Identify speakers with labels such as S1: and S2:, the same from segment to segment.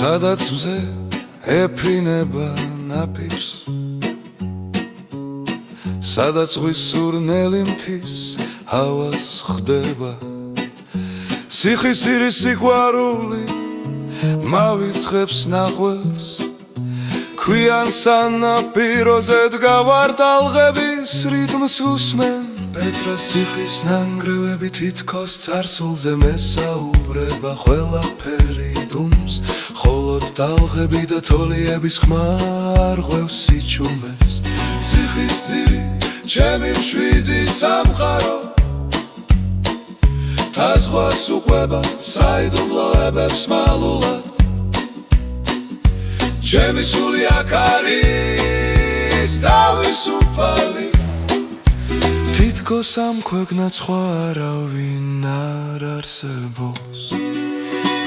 S1: სადაც მზე ეფრინება ნაპირს, სადაც ზღვის სურნელი მთის ჰავას ხდება, სიხისძირის სიყვარული მავიწყებს ნახველს, ქვიან სანაპიროზე დგავარ ტალღების რიტმს უსმენ, პეტრას ციხის ნანგრევები თითქოს წარსულზე მესაუბრება, ყველაფერი დუმს, ხოლოდ ტალღები და თოლიების ხმარ ღვევს სიჩუმეს. ციხის ძირი, ჩემი მშვიდი სამყარო, თაზღვას უყვება საიდუმლოებებს მალულად, ჩემი სული აქ არის თავისუფალი, თითქოს ამ ქვეყნად სხვა არავინ არ არსებობს.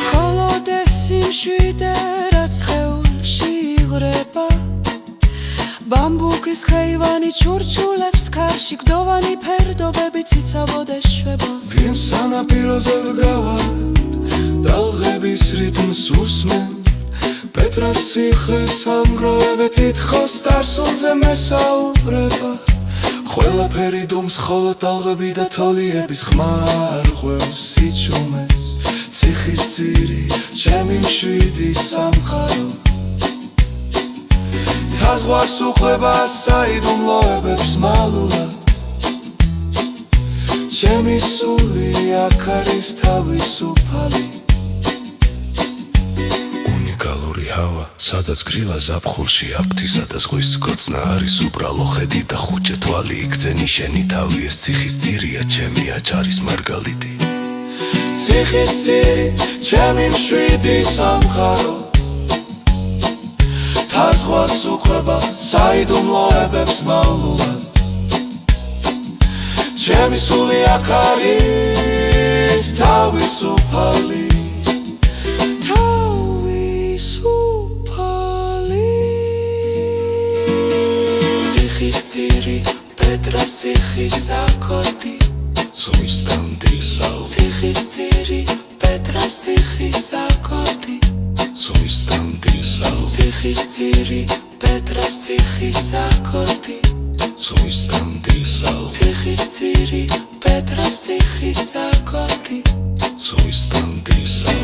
S2: მხოლოდ ეს სიმშვიდე, რაც სხეულში იღრება, ბამბუკის ხეივანი ჩურჩულებს ქარში, გდოვანი ფერდობები ციცაბოდ ეშვება.
S1: ვინ სანაპიროზე დგავარ, ტალღების რიტმს უსმენ, პეტრას ციხის სამგროვები თითქოს წარსულზე მესაუბრება, ყველაფერი დუმს, ხოლოდ ტალღები და თოლიების ხმარ ღვევს სიჩუმეს. ციხის ძირი, ჩემი მშვიდი სამყარო, თაზღვას უყვება საიდუმლოებებს მალულად, ჩემი სული აქ არის თავისუფალი. უნიკალური ჰავა, სადაც გრილა ზაფხულში აფთისა და ზღვის კოცნა არის უბრალო ხედი და ხუჭე თვალი, იქძენი შენი თავი, ეს ციხის ძირია, ჩემი აჭარის მარგალიტი. ციხის ძირი, ჩემი მშვიდი სამყარო, თაზღვას უყვება საიდუმლოებებს მალულად, ჩემი სული აქ არის თავისუფალი. ციხის ძირი, პეტრას ციხის აკორდი, ზღვის ტანდისალ. ციხის ძირი, პეტრას ციხის აკორდი, ზღვის ტანდისალ. ციხის ძირი, პეტრას ციხის აკორდი, ზღვის ტანდისალ. ციხის ძირი, პეტრას ციხის აკორდი, ზღვის ტანდისალ.